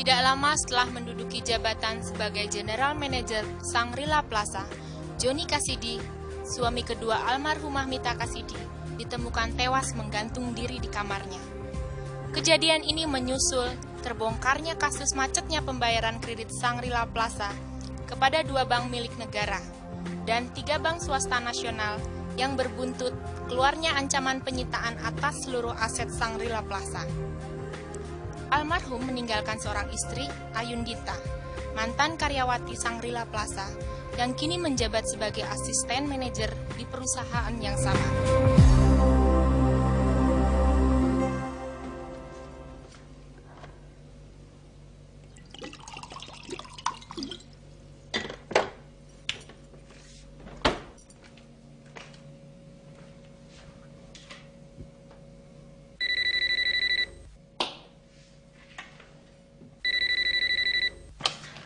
Tidak lama setelah menduduki jabatan sebagai General Manager Shangri-La Plaza, Johnny Cassidy, suami kedua almarhumah Mita Cassidy, ditemukan tewas menggantung diri di kamarnya. Kejadian ini menyusul terbongkarnya kasus macetnya pembayaran kredit Shangri-La Plaza kepada 2 bank milik negara dan 3 bank swasta nasional yang berbuntut keluarnya ancaman penyitaan atas seluruh aset Shangri-La Plaza. Almarhum meninggalkan seorang istri, Ayundita, mantan karyawati Shangri-La Plaza, yang kini menjabat sebagai asisten manajer di perusahaan yang sama.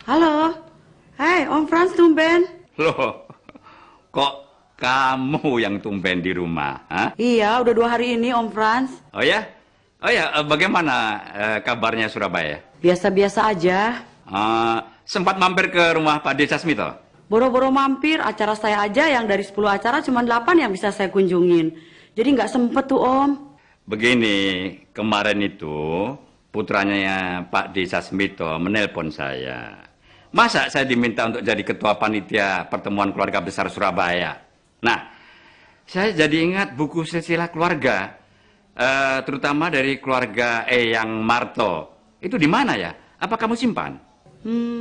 Halo, hai Om Frans tumben. Loh, kok kamu yang tumben di rumah? Ha? Iya, udah 2 hari ini Om Frans. Oh ya? Bagaimana kabarnya Surabaya? Biasa-biasa aja. Sempat mampir ke rumah Pak Desa Smito? Boro-boro mampir, acara saya aja yang dari 10 acara cuma 8 yang bisa saya kunjungin. Jadi nggak sempet tuh Om. Begini, kemarin itu putranya Pak Desa Smito menelpon saya. Masa saya diminta untuk jadi ketua panitia pertemuan keluarga besar Surabaya? Nah, saya jadi ingat buku silsilah keluarga, terutama dari keluarga Eyang Marto. Itu di mana ya? Apa kamu simpan?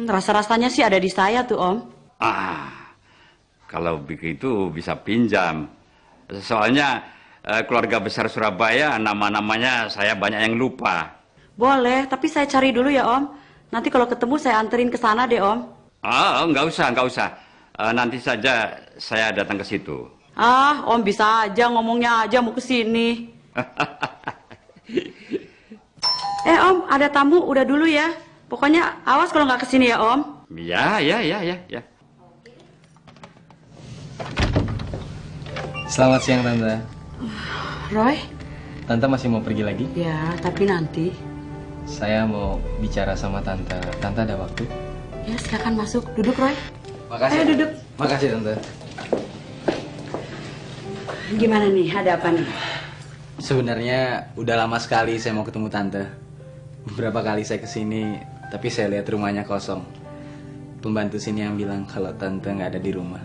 Rasa-rasanya sih ada di saya tuh Om. Kalau begitu bisa pinjam. Soalnya keluarga besar Surabaya nama-namanya saya banyak yang lupa. Boleh, tapi saya cari dulu ya Om. Nanti kalau ketemu saya anterin ke sana deh, Om. Oh, nggak usah, nggak usah. Nanti saja saya datang ke situ. Ah, Om bisa aja ngomongnya aja mau ke sini. Om, ada tamu, udah dulu ya. Pokoknya awas kalau nggak ke sini ya, Om. Ya. Selamat siang, Tante. Roy? Tante masih mau pergi lagi? Ya, tapi nanti. Saya mau bicara sama Tante. Tante ada waktu? Ya, silakan masuk. Duduk, Roy. Makasih. Ayo duduk. Makasih, Tante. Gimana nih, ada apa nih? Sebenarnya udah lama sekali saya mau ketemu Tante. Beberapa kali saya kesini, tapi saya lihat rumahnya kosong. Pembantu sini yang bilang kalau Tante nggak ada di rumah.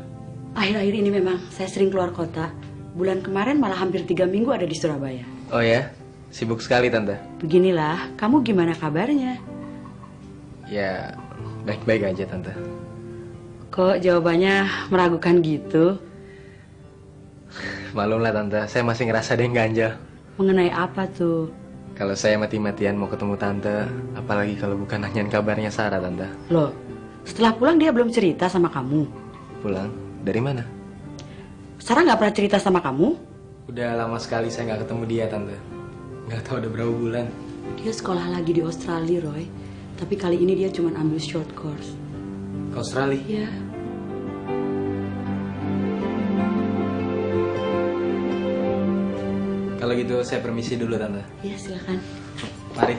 Akhir-akhir ini memang saya sering keluar kota. Bulan kemarin malah hampir 3 minggu ada di Surabaya. Oh ya? Sibuk sekali, Tante. Beginilah, kamu gimana kabarnya? Ya, baik-baik aja, Tante. Kok jawabannya meragukan gitu? Malum lah, Tante. Saya masih ngerasa ada yang ganjal. Mengenai apa tuh? Kalau saya mati-matian mau ketemu Tante, apalagi kalau bukan nanyain kabarnya Sarah, Tante. Loh, setelah pulang dia belum cerita sama kamu? Pulang? Dari mana? Sarah nggak pernah cerita sama kamu? Udah lama sekali saya nggak ketemu dia, Tante. Nggak tahu udah berapa bulan. Dia sekolah lagi di Australia, Roy. Tapi kali ini dia cuma ambil short course. Ke Australia? Ya. Kalau gitu saya permisi dulu, Tante. Iya, silakan. Mari.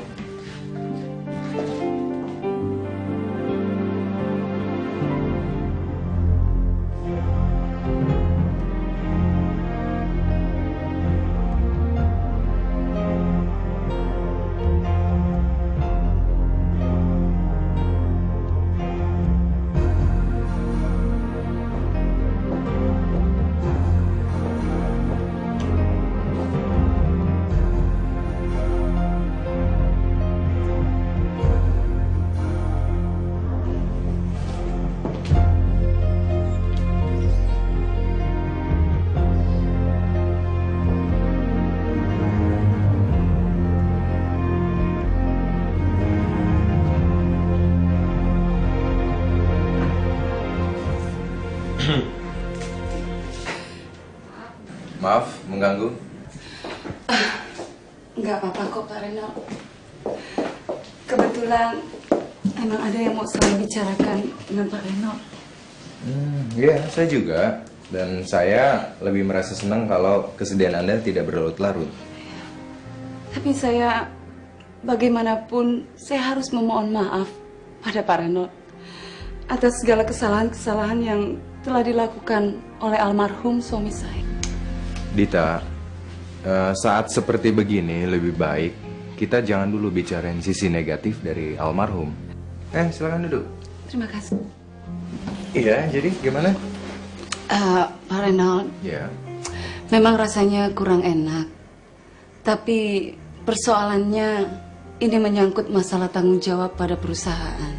Maaf, mengganggu. Nggak apa-apa kok, Pak Reno. Kebetulan emang ada yang mau saya bicarakan dengan Pak Reno. Iya, saya juga. Dan saya lebih merasa senang kalau kesedihan Anda tidak berlarut-larut. Tapi saya, bagaimanapun, saya harus memohon maaf pada Pak Reno atas segala kesalahan-kesalahan yang telah dilakukan oleh almarhum suami saya. Dita, saat seperti begini lebih baik kita jangan dulu bicarain sisi negatif dari almarhum. Silakan duduk. Terima kasih. Iya, jadi gimana? Pak Reno, Ya. memang rasanya kurang enak. Tapi persoalannya ini menyangkut masalah tanggung jawab pada perusahaan.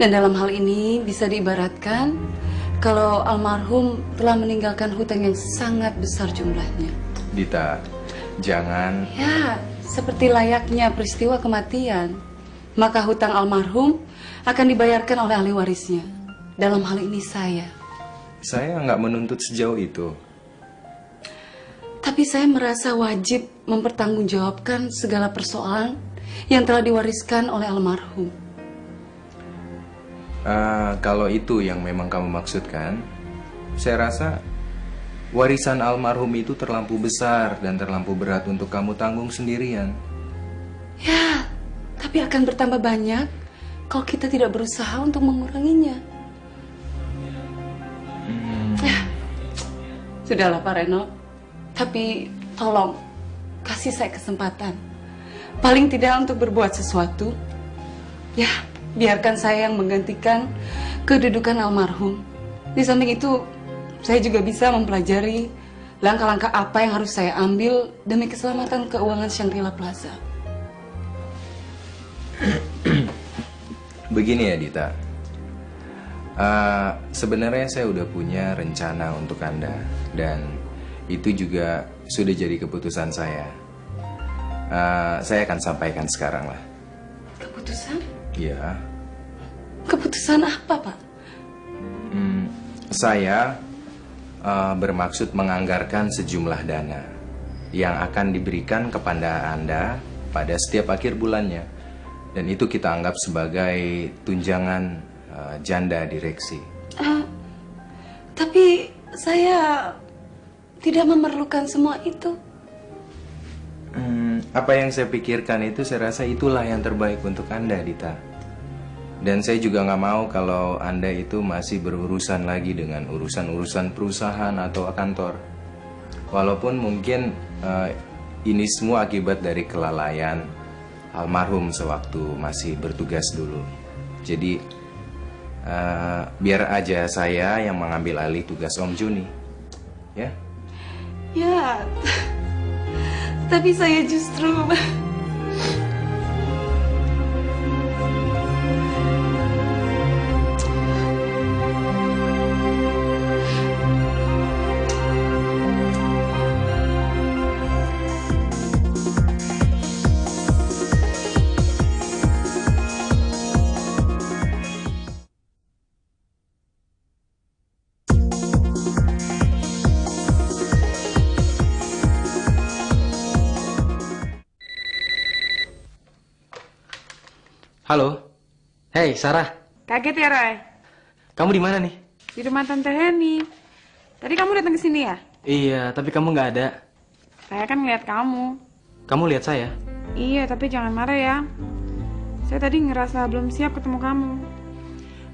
Dan dalam hal ini bisa diibaratkan kalau almarhum telah meninggalkan hutang yang sangat besar jumlahnya. Dita, jangan. Ya, seperti layaknya peristiwa kematian, maka hutang almarhum akan dibayarkan oleh ahli warisnya. Dalam hal ini saya. Saya nggak menuntut sejauh itu. Tapi saya merasa wajib mempertanggungjawabkan segala persoalan yang telah diwariskan oleh almarhum. Kalau itu yang memang kamu maksudkan, saya rasa warisan almarhum itu terlampau besar dan terlampau berat untuk kamu tanggung sendirian. Ya, tapi akan bertambah banyak kalau kita tidak berusaha untuk menguranginya. Ya, sudahlah Pak Reno. Tapi tolong kasih saya kesempatan. Paling tidak untuk berbuat sesuatu. Ya, biarkan saya yang menggantikan kedudukan almarhum. Di samping itu, saya juga bisa mempelajari langkah-langkah apa yang harus saya ambil demi keselamatan keuangan Shangri-La Plaza. Begini ya Dita, sebenarnya saya udah punya rencana untuk Anda. Dan itu juga sudah jadi keputusan saya. Saya akan sampaikan sekarang lah. Keputusan? Ya, Keputusan apa, Pak? saya bermaksud menganggarkan sejumlah dana yang akan diberikan kepada Anda pada setiap akhir bulannya. Dan itu kita anggap sebagai tunjangan janda direksi. Tapi saya tidak memerlukan semua itu. Apa yang saya pikirkan itu saya rasa itulah yang terbaik untuk Anda, Dita. Dan saya juga nggak mau kalau Anda itu masih berurusan lagi dengan urusan-urusan perusahaan atau kantor. Walaupun mungkin ini semua akibat dari kelalaian almarhum sewaktu masih bertugas dulu. Jadi biar aja saya yang mengambil alih tugas Om Juni. Ya? Ya, tapi saya justru... Halo. Hey, Sarah. Kaget ya, Roy? Kamu di mana nih? Di rumah Tante Heni. Tadi kamu datang ke sini ya? Iya, tapi kamu nggak ada. Saya kan ngeliat kamu. Kamu lihat saya? Iya, tapi jangan marah ya. Saya tadi ngerasa belum siap ketemu kamu.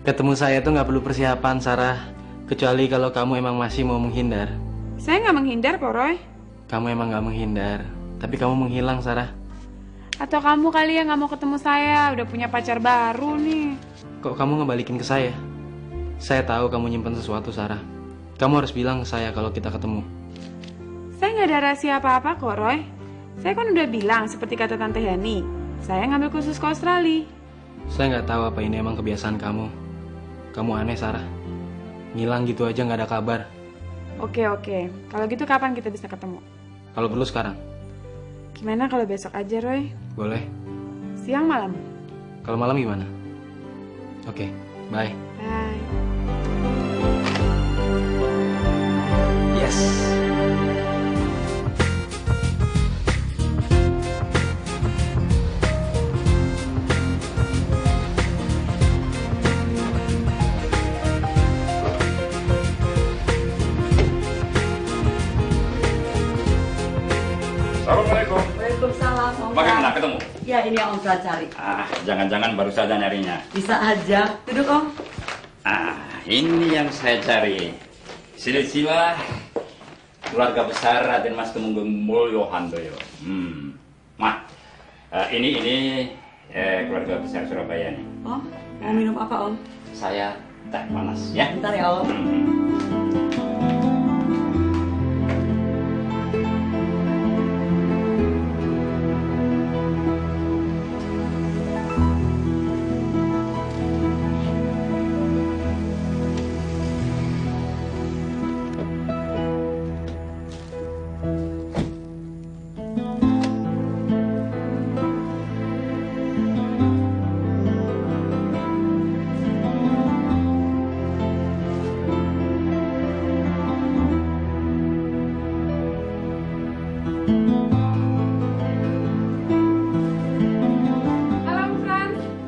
Ketemu saya tuh nggak perlu persiapan, Sarah. Kecuali kalau kamu emang masih mau menghindar. Saya nggak menghindar kok, Roy. Kamu emang nggak menghindar, tapi kamu menghilang, Sarah. Atau kamu kali ya nggak mau ketemu saya, udah punya pacar baru nih. Kok kamu ngebalikin ke saya? Saya tahu kamu nyimpen sesuatu, Sarah. Kamu harus bilang ke saya kalau kita ketemu. Saya nggak ada rahasia apa-apa kok, Roy. Saya kan udah bilang seperti kata Tante Heni. Saya ngambil khusus ke Australia. Saya nggak tahu apa ini emang kebiasaan kamu. Kamu aneh, Sarah. Ngilang gitu aja nggak ada kabar. Oke. Kalau gitu kapan kita bisa ketemu? Kalau perlu sekarang. Gimana kalau besok aja, Roy? Boleh. Siang malam? Kalau malam gimana? Oke, bye. Bye. Yes. Assalamualaikum. Waalaikumsalam, Om. Bagaimana ketemu? Ya, ini yang Om telah cari. Jangan-jangan baru saja nyarinya. Bisa aja. Duduk, Om. Ini yang saya cari. Silsilah keluarga besar Raden Mas Tumenggung Mulyo Handoyo. Mah, ini keluarga besar Surabaya nih. Om, mau minum apa, Om? Saya teh panas ya. Bentar ya, Om.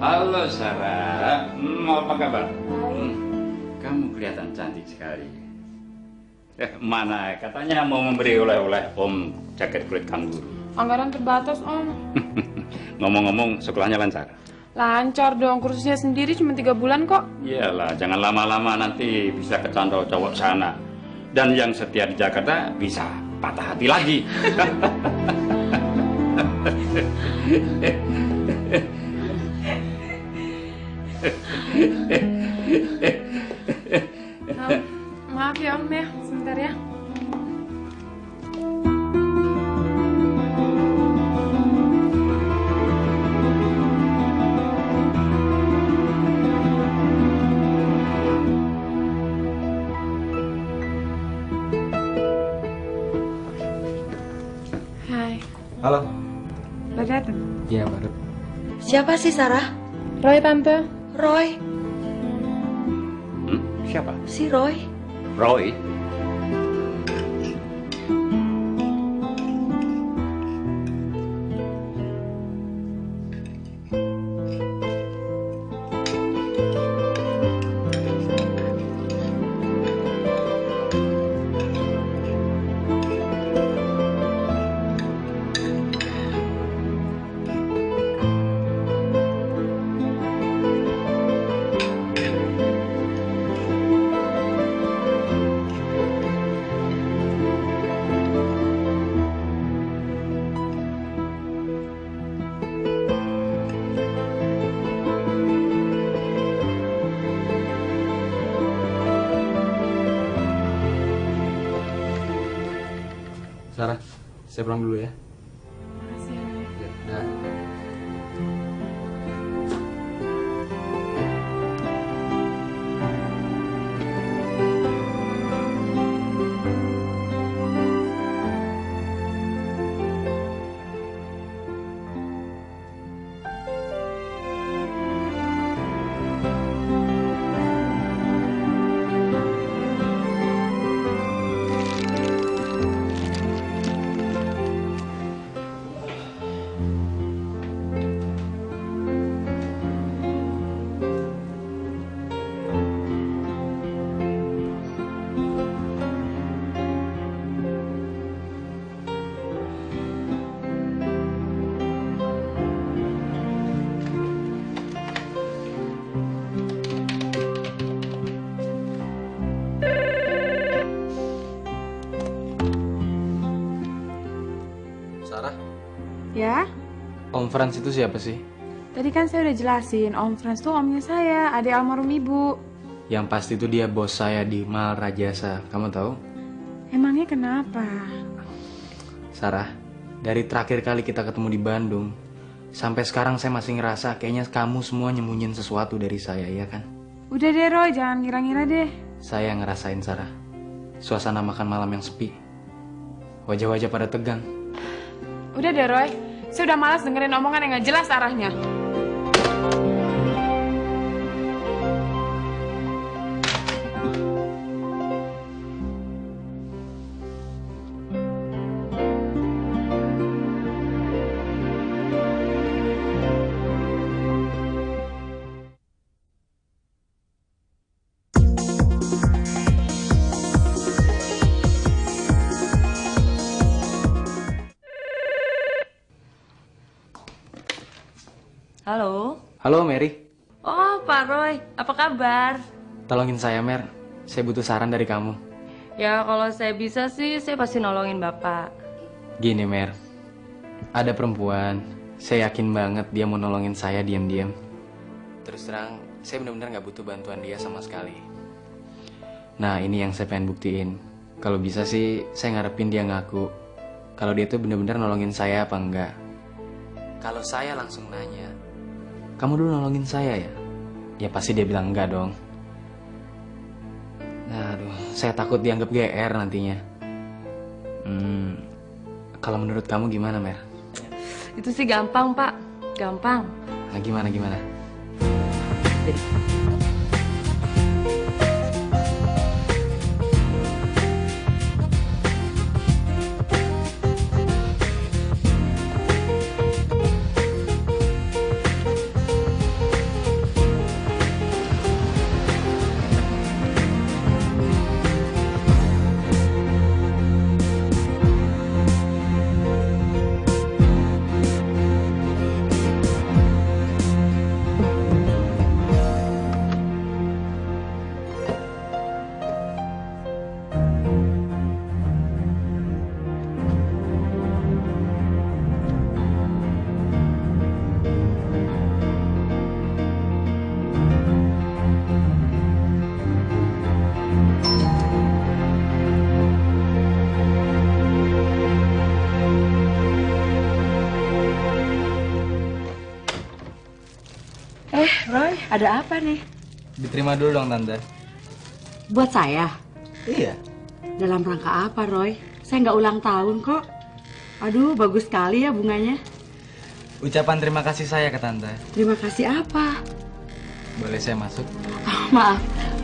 Halo Sarah, apa kabar? Kamu kelihatan cantik sekali. Mana katanya mau memberi oleh-oleh Om jaket kulit kanguru. Anggaran terbatas, Om. Ngomong-ngomong, sekolahnya lancar? Lancar dong, kursusnya sendiri cuma 3 bulan kok. Iyalah, jangan lama-lama nanti bisa kecantol cowok sana. Dan yang setia di Jakarta bisa patah hati lagi. Maaf ya, Om ya, sebentar ya. Hai, Halo. udah datang? Iya, baru. Siapa sih, Sarah? Roy, Tante. Roy, Siapa? si Roy. Roy? Sarah, saya pulang dulu ya. Makasih ya, Roy. Ya, dah. Sarah, Ya? Om Franz itu siapa sih? Tadi kan saya udah jelasin, Om Franz tuh omnya saya, adik almarhum ibu. Yang pasti itu dia bos saya di Mal Rajasa. Kamu tahu? Emangnya kenapa? Sarah, dari terakhir kali kita ketemu di Bandung, sampai sekarang saya masih ngerasa kayaknya kamu semua nyembunyiin sesuatu dari saya, ya kan? Udah deh Roy, jangan ngira-ngira deh. Saya ngerasain, Sarah. Suasana makan malam yang sepi. Wajah-wajah pada tegang. Udah deh Roy, saya udah malas dengerin omongan yang gak jelas arahnya. Halo. Halo, Mary. Oh, Pak Roy. Apa kabar? Tolongin saya, Mer. Saya butuh saran dari kamu. Ya, kalau saya bisa sih, saya pasti nolongin Bapak. Gini, Mer. Ada perempuan. Saya yakin banget dia mau nolongin saya diam-diam. Terus terang, saya benar-benar nggak butuh bantuan dia sama sekali. Nah, ini yang saya pengen buktiin. Kalau bisa sih, saya ngarepin dia ngaku. Kalau dia tuh benar-benar nolongin saya apa enggak. Kalau saya langsung nanya, kamu dulu nolongin saya ya? Ya pasti dia bilang enggak dong. Nah, aduh, saya takut dianggap GR nantinya. Kalau menurut kamu gimana, Mer? Itu sih gampang, Pak. Gampang. Nah, gimana? Roy, ada apa nih? Diterima dulu dong, Tante. Buat saya? Iya. Dalam rangka apa, Roy? Saya nggak ulang tahun kok. Aduh, bagus sekali ya bunganya. Ucapan terima kasih saya ke Tante. Terima kasih apa? Boleh saya masuk? Oh, maaf.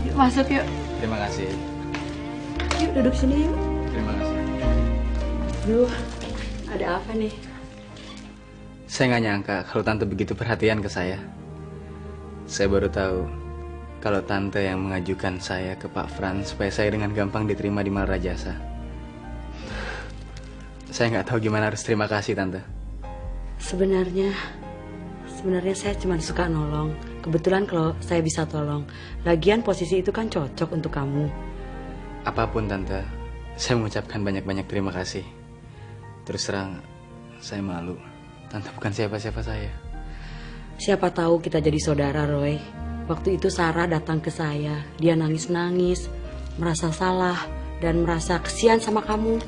Yuk, masuk yuk. Terima kasih. Yuk duduk sini yuk. Terima kasih. Duh, ada apa nih? Saya nggak nyangka kalau Tante begitu perhatian ke saya. Saya baru tahu kalau Tante yang mengajukan saya ke Pak Frans supaya saya dengan gampang diterima di Malrajasa. Saya nggak tahu gimana harus terima kasih, Tante. Sebenarnya saya cuma suka nolong. Kebetulan kalau saya bisa tolong. Lagian posisi itu kan cocok untuk kamu. Apapun, Tante, saya mengucapkan banyak-banyak terima kasih. Terus terang, saya malu. Tante bukan siapa-siapa saya. Siapa tahu kita jadi saudara, Roy. Waktu itu Sarah datang ke saya. Dia nangis-nangis, merasa salah, dan merasa kesian sama kamu.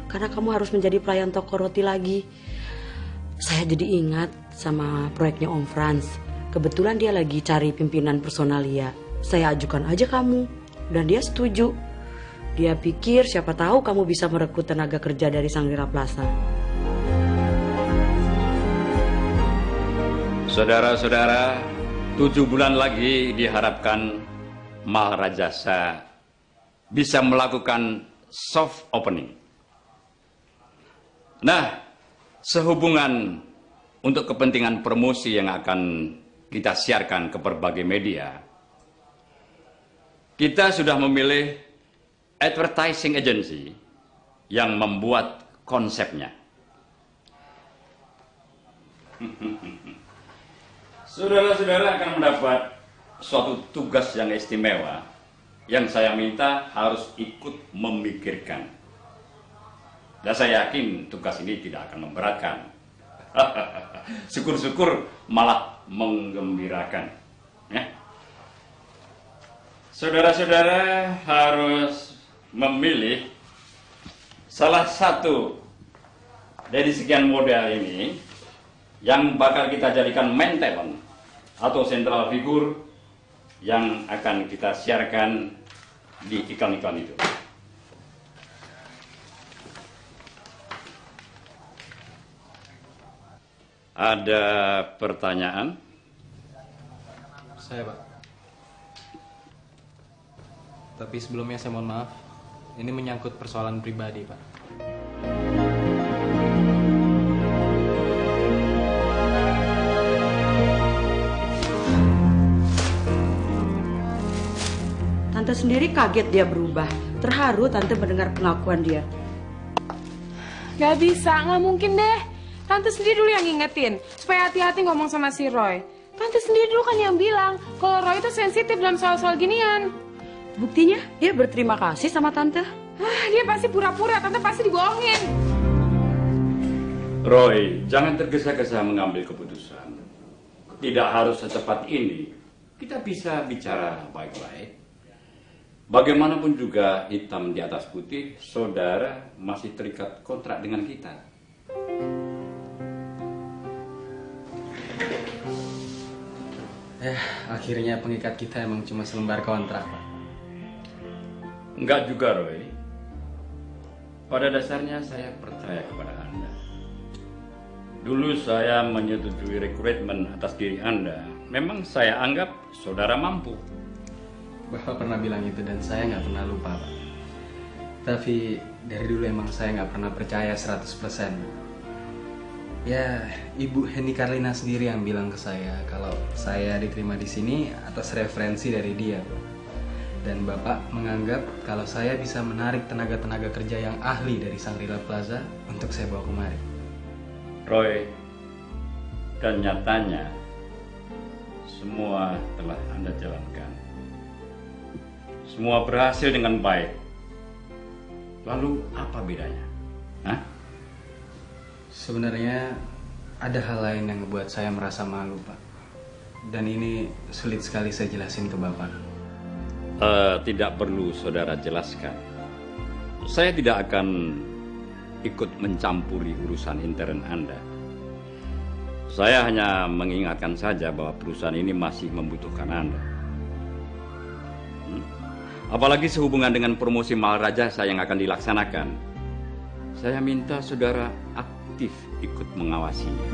Karena kamu harus menjadi pelayan toko roti lagi. Saya jadi ingat sama proyeknya Om Frans. Kebetulan dia lagi cari pimpinan personalia. Saya ajukan aja kamu. Dan dia setuju. Dia pikir siapa tahu kamu bisa merekrut tenaga kerja dari Shangri-La Plaza. Saudara-saudara, 7 bulan lagi diharapkan Malrajasa bisa melakukan soft opening. Nah, sehubungan untuk kepentingan promosi yang akan kita siarkan ke berbagai media, kita sudah memilih advertising agency yang membuat konsepnya. Saudara-saudara akan mendapat suatu tugas yang istimewa yang saya minta harus ikut memikirkan. Dan saya yakin tugas ini tidak akan memberatkan. Syukur-syukur malah menggembirakan. Ya. Saudara-saudara harus memilih salah satu dari sekian model ini yang bakal kita jadikan main talent atau central figure yang akan kita siarkan di iklan-iklan itu. Ada pertanyaan? Saya, Pak. Tapi sebelumnya saya mohon maaf. Ini menyangkut persoalan pribadi, Pak. Tante sendiri kaget dia berubah. Terharu Tante mendengar pengakuan dia. Gak bisa, gak mungkin deh. Tante sendiri dulu yang ngingetin supaya hati-hati ngomong sama si Roy. Tante sendiri dulu kan yang bilang kalau Roy itu sensitif dalam soal-soal ginian. Buktinya dia berterima kasih sama Tante. Dia pasti pura-pura, Tante pasti dibohongin. Roy, jangan tergesa-gesa mengambil keputusan. Tidak harus secepat ini. Kita bisa bicara baik-baik. Bagaimanapun juga hitam di atas putih, saudara masih terikat kontrak dengan kita. Akhirnya pengikat kita emang cuma selembar kontrak, Pak. Enggak juga, Roy. Pada dasarnya saya percaya kepada Anda. Dulu saya menyetujui rekrutmen atas diri Anda. Memang saya anggap saudara mampu. Bapak pernah bilang itu dan saya nggak pernah lupa, Pak. Tapi dari dulu emang saya nggak pernah percaya 100%. Ya, Ibu Henny Karlina sendiri yang bilang ke saya kalau saya diterima di sini atas referensi dari dia. Dan Bapak menganggap kalau saya bisa menarik tenaga-tenaga kerja yang ahli dari Shangri-La Plaza untuk saya bawa kemari. Roy, dan nyatanya semua telah Anda jalankan. Semua berhasil dengan baik. Lalu apa bedanya? Hah? Sebenarnya ada hal lain yang membuat saya merasa malu, Pak. Dan ini sulit sekali saya jelasin ke Bapak. Tidak perlu saudara jelaskan. Saya tidak akan ikut mencampuri urusan intern Anda. Saya hanya mengingatkan saja bahwa perusahaan ini masih membutuhkan Anda. Apalagi sehubungan dengan promosi Malrajasa yang akan dilaksanakan. Saya minta saudara aktif ikut mengawasinya.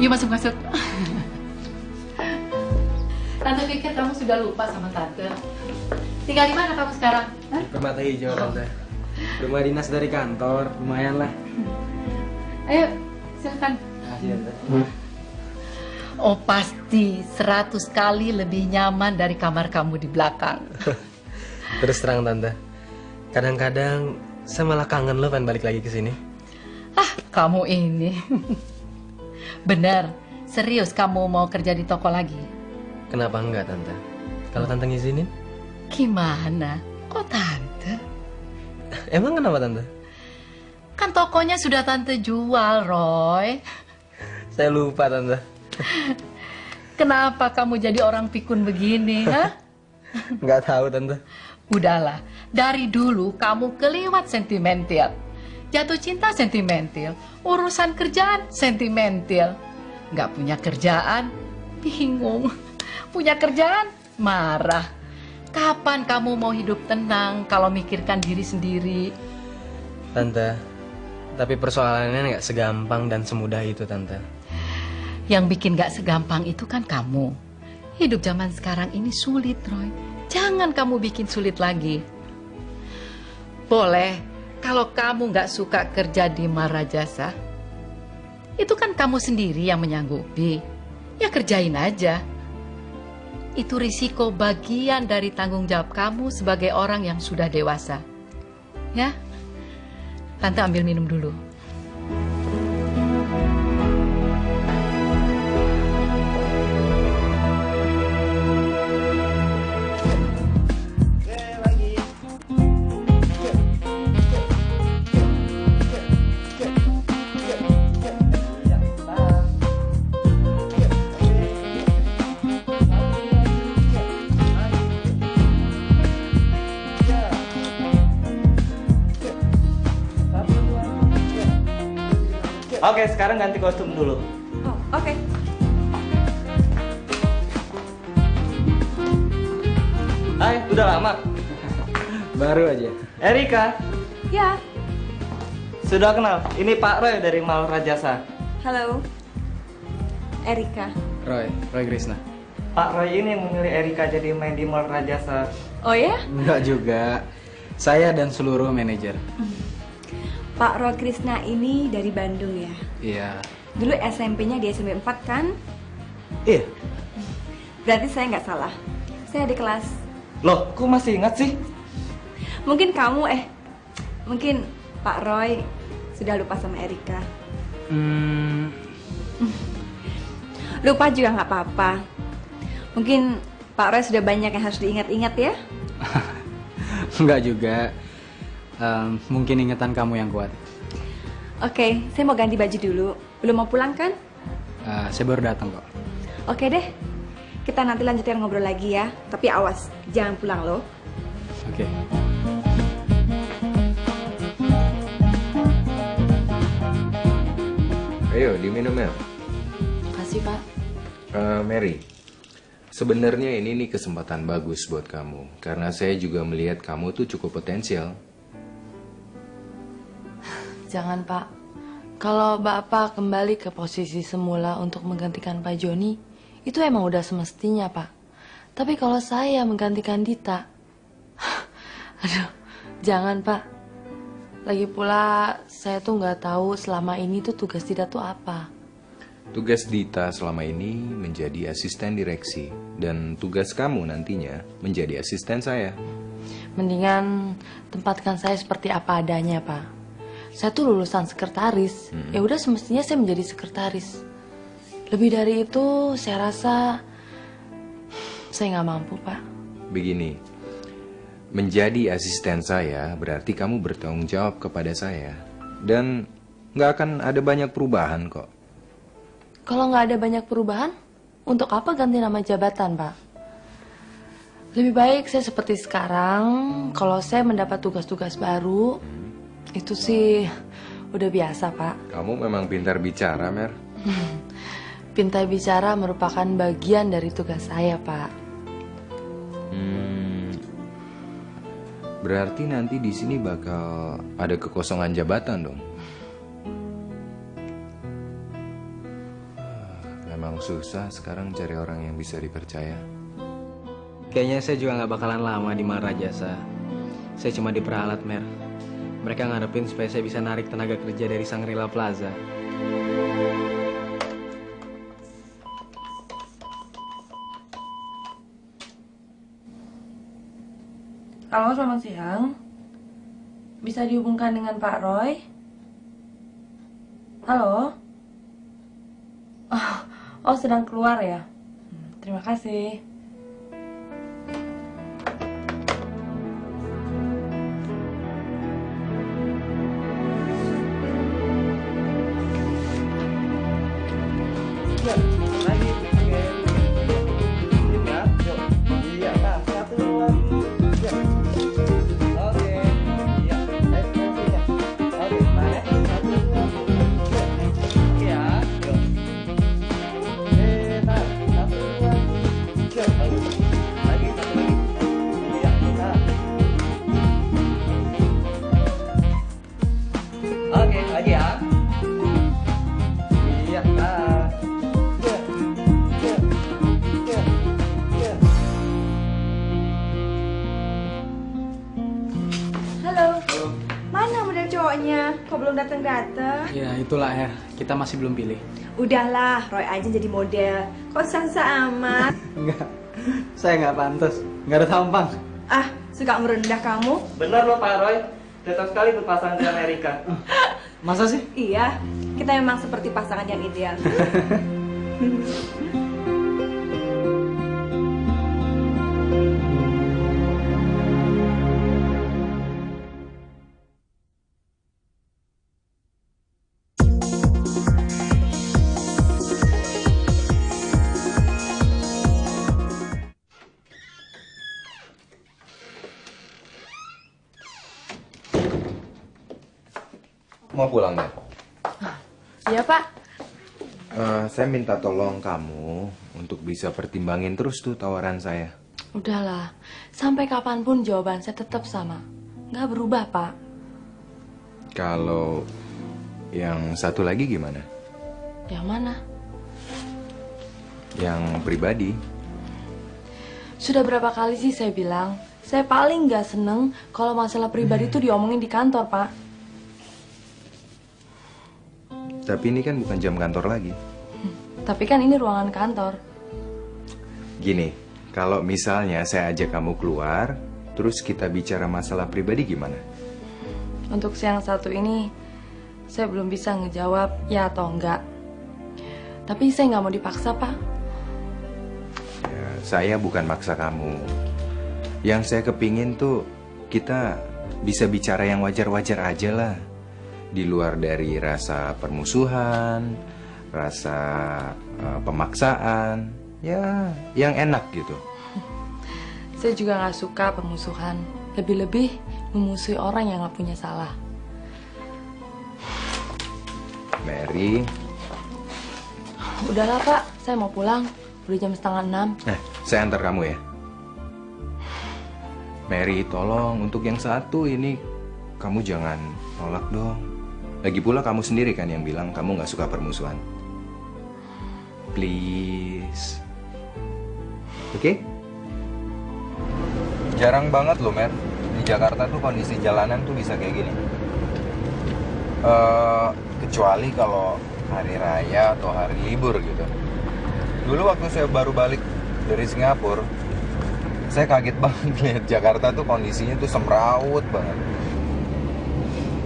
Yuk masuk. Tante pikir kamu sudah lupa sama Tante. Tinggal di mana kamu sekarang? Permata Hijau, Tante. Rumah dinas dari kantor, lumayan lah. Ayo, silakan. Makasih, Tante. Oh pasti 100 kali lebih nyaman dari kamar kamu di belakang. Terus terang, Tante. Kadang-kadang saya malah kangen lo pengen balik lagi ke sini. Ah, kamu ini. Bener, serius kamu mau kerja di toko lagi? Kenapa enggak, Tante? Kalau Tante ngizinin? Gimana? Kok Tante? Emang kenapa, Tante? Kan tokonya sudah Tante jual, Roy. Saya lupa, Tante. Kenapa kamu jadi orang pikun begini, ha? Nggak tahu, Tante. Udahlah, dari dulu kamu keliwat sentimental. Jatuh cinta sentimental, urusan kerjaan sentimental. Nggak punya kerjaan, bingung. Punya kerjaan, marah. Kapan kamu mau hidup tenang kalau mikirkan diri sendiri? Tante, tapi persoalannya nggak segampang dan semudah itu, Tante. Yang bikin nggak segampang itu kan kamu. Hidup zaman sekarang ini sulit, Roy. Jangan kamu bikin sulit lagi. Boleh, kalau kamu nggak suka kerja di Marajasa, itu kan kamu sendiri yang menyanggupi. Ya kerjain aja. Itu risiko bagian dari tanggung jawab kamu sebagai orang yang sudah dewasa. Ya, Tante ambil minum dulu. Oke, sekarang ganti kostum dulu. Oh, oke. Hai, udah lama? Baru aja. Erika, Ya, sudah kenal? Ini Pak Roy dari Mal Rajasa. halo. Erika. Roy Krishna. Pak Roy ini yang memilih Erika jadi main di Mal Rajasa. Oh ya? Enggak juga. Saya dan seluruh manajer. Pak Roy Krishna ini dari Bandung ya? Iya. Dulu SMP-nya di SMP 4 kan? Iya. Berarti saya nggak salah. Saya di kelas. Loh, kok masih ingat sih? Mungkin mungkin Pak Roy sudah lupa sama Erika. Lupa juga nggak apa-apa. Mungkin Pak Roy sudah banyak yang harus diingat-ingat ya? Enggak juga. Mungkin ingatan kamu yang kuat. Oke, saya mau ganti baju dulu. Belum mau pulang kan? Saya baru datang kok. Oke deh. Kita nanti lanjutin ngobrol lagi ya. Tapi awas, jangan pulang loh. Oke. Ayo, diminum ya. Makasih, Pak. Mary, sebenarnya ini nih kesempatan bagus buat kamu. Karena saya juga melihat kamu tuh cukup potensial. Jangan, Pak. Kalau Bapak kembali ke posisi semula untuk menggantikan Pak Joni, itu emang udah semestinya, Pak. Tapi kalau saya menggantikan Dita, aduh, jangan, Pak. Lagi pula, saya tuh nggak tahu selama ini tuh tugas Dita tuh apa. Tugas Dita selama ini menjadi asisten direksi. Dan tugas kamu nantinya menjadi asisten saya. Mendingan tempatkan saya seperti apa adanya, Pak. Saya tuh lulusan sekretaris. Ya udah semestinya saya menjadi sekretaris. Lebih dari itu, saya rasa saya nggak mampu, Pak. Begini, menjadi asisten saya berarti kamu bertanggung jawab kepada saya. Dan nggak akan ada banyak perubahan kok. Kalau nggak ada banyak perubahan, untuk apa ganti nama jabatan, Pak? Lebih baik saya seperti sekarang. Kalau saya mendapat tugas-tugas baru, itu sih udah biasa, Pak. Kamu memang pintar bicara, Mer. Pintar bicara merupakan bagian dari tugas saya, Pak. Berarti nanti di sini bakal ada kekosongan jabatan dong. Memang susah sekarang cari orang yang bisa dipercaya. Kayaknya saya juga nggak bakalan lama di Maharaja. Saya cuma diperalat, Mer. Mereka ngarepin supaya saya bisa narik tenaga kerja dari Shangri-La Plaza. Halo, selamat siang. Bisa dihubungkan dengan Pak Roy? Halo? Oh, sedang keluar ya? Terima kasih. Kok belum datang-datang? Ya itulah Her, kita masih belum pilih. Udahlah, Roy aja jadi model. Kok sansa amat? Enggak, saya nggak pantas, nggak ada tampang. Ah, suka merendah kamu? Benar loh Pak Roy, cocok sekali untuk pasangan di Amerika. Masa sih? Iya, kita memang seperti pasangan yang ideal. Mau pulang ya? Iya, Pak. Saya minta tolong kamu untuk bisa pertimbangin terus tuh tawaran saya. Udahlah, sampai kapanpun jawaban saya tetap sama. Nggak berubah, Pak. Kalau yang satu lagi gimana? Yang mana? Yang pribadi. Sudah berapa kali sih saya bilang, saya paling nggak seneng kalau masalah pribadi itu diomongin di kantor, Pak. Tapi ini kan bukan jam kantor lagi. Tapi kan ini ruangan kantor. Gini, kalau misalnya saya ajak kamu keluar, terus kita bicara masalah pribadi gimana? Untuk yang satu ini, saya belum bisa ngejawab ya atau enggak. Tapi saya nggak mau dipaksa, Pak. Ya, saya bukan maksa kamu. Yang saya kepingin tuh kita bisa bicara yang wajar-wajar aja lah. Di luar dari rasa permusuhan, rasa pemaksaan, ya yang enak gitu. Saya juga nggak suka permusuhan. Lebih-lebih memusuhi orang yang nggak punya salah. Mary. Udahlah, Pak. Saya mau pulang. Udah jam 5:30. Saya antar kamu ya. Mary, tolong untuk yang satu ini kamu jangan nolak dong. Lagi pula kamu sendiri kan yang bilang kamu nggak suka permusuhan. Please. Oke? Jarang banget loh, Mer. Di Jakarta tuh kondisi jalanan tuh bisa kayak gini. Kecuali kalau hari raya atau hari libur gitu. Dulu waktu saya baru balik dari Singapura, saya kaget banget lihat Jakarta tuh kondisinya tuh semrawut banget.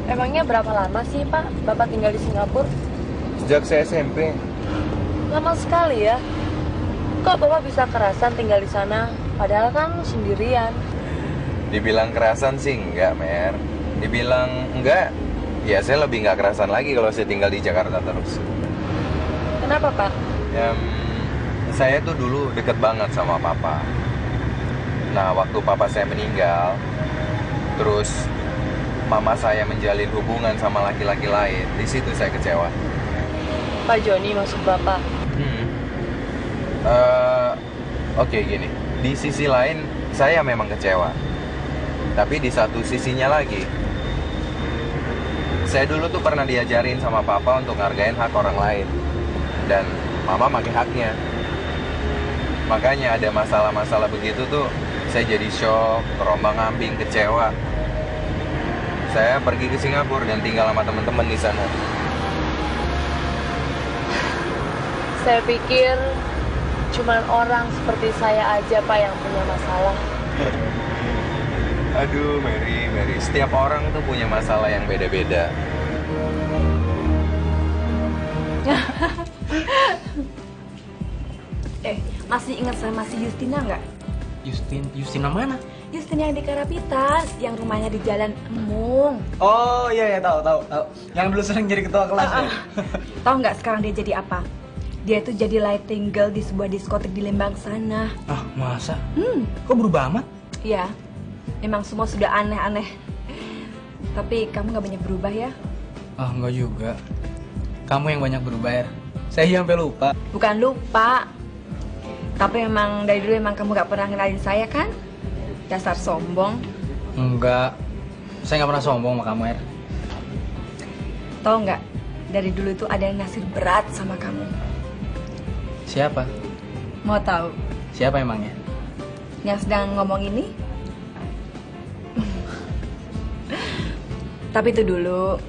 Emangnya berapa lama sih, Pak, Bapak tinggal di Singapura? Sejak saya SMP. Lama sekali ya. Kok Bapak bisa kerasan tinggal di sana? Padahal kan sendirian. Dibilang kerasan sih enggak, Mer. Dibilang enggak, ya saya lebih enggak kerasan lagi kalau saya tinggal di Jakarta terus. Kenapa, Pak? Saya tuh dulu deket banget sama Papa. Nah, waktu Papa saya meninggal, terus Mama saya menjalin hubungan sama laki-laki lain, di situ saya kecewa. Pak Joni maksud Bapak? Oke, gini. Di sisi lain, saya memang kecewa. Tapi di satu sisinya lagi, saya dulu tuh pernah diajarin sama Papa untuk ngargain hak orang lain. Dan Mama pakai haknya. Makanya ada masalah-masalah begitu tuh, saya jadi shock, terombang-ambing, kecewa. Saya pergi ke Singapura dan tinggal sama teman-teman di sana. Saya pikir cuman orang seperti saya aja Pak yang punya masalah. Aduh, Mary, setiap orang tuh punya masalah yang beda-beda. Masih ingat sama si Justina nggak? Justina mana? Justina yang di Karapitas, yang rumahnya di Jalan Emung. Oh iya tahu. Yang dulu sering jadi ketua kelas. Ya? Tahu nggak sekarang dia jadi apa? Dia itu jadi lighting girl di sebuah diskotik di Lembang sana. Ah, masa? Kok berubah amat? Iya, memang semua sudah aneh-aneh. Tapi kamu nggak banyak berubah ya? Ah, enggak juga. Kamu yang banyak berubah, ya. Saya sampai lupa. Bukan lupa. Tapi memang dari dulu emang kamu gak pernah kenalin saya kan? Dasar sombong. Enggak. Saya nggak pernah sombong sama kamu, Er. Tahu nggak? Dari dulu tuh ada yang nasib berat sama kamu. Siapa? Mau tahu? Siapa emangnya? Yang sedang ngomong ini? Tapi itu dulu.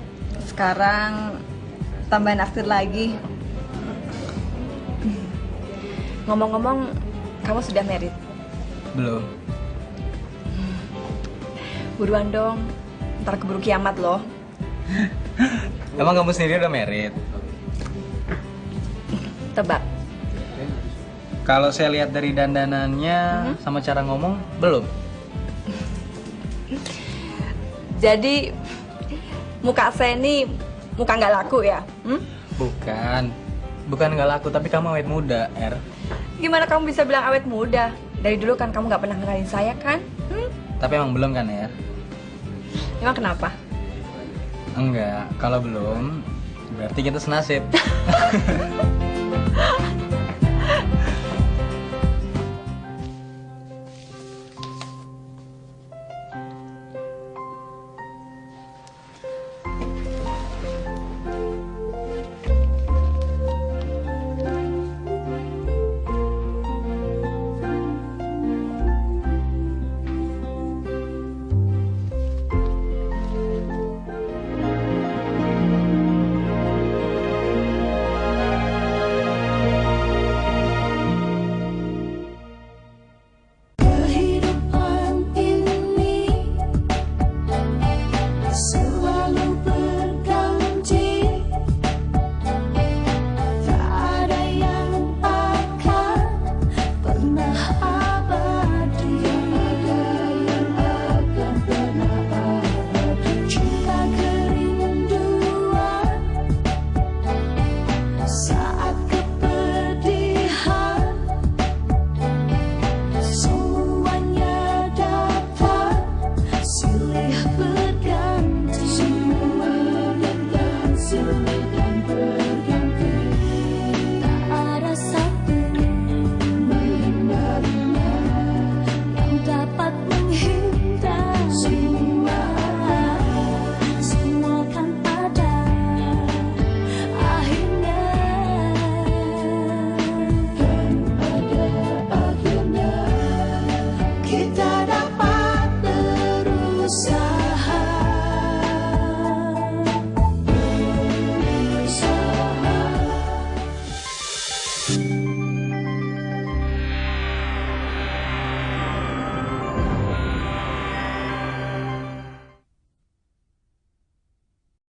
Sekarang tambah naksir lagi. Ngomong-ngomong, kamu sudah married? Belum. Buruan dong, ntar keburu kiamat loh. Emang kamu sendiri udah married? Tebak. Kalau saya lihat dari dandanannya sama cara ngomong, belum. Jadi, muka saya ini muka nggak laku ya? Bukan nggak laku, tapi kamu awet muda, Er. Gimana kamu bisa bilang awet muda? Dari dulu kan kamu nggak pernah kenalin saya kan? Tapi emang belum kan, Er? Emang kenapa? Enggak, kalau belum berarti kita senasib.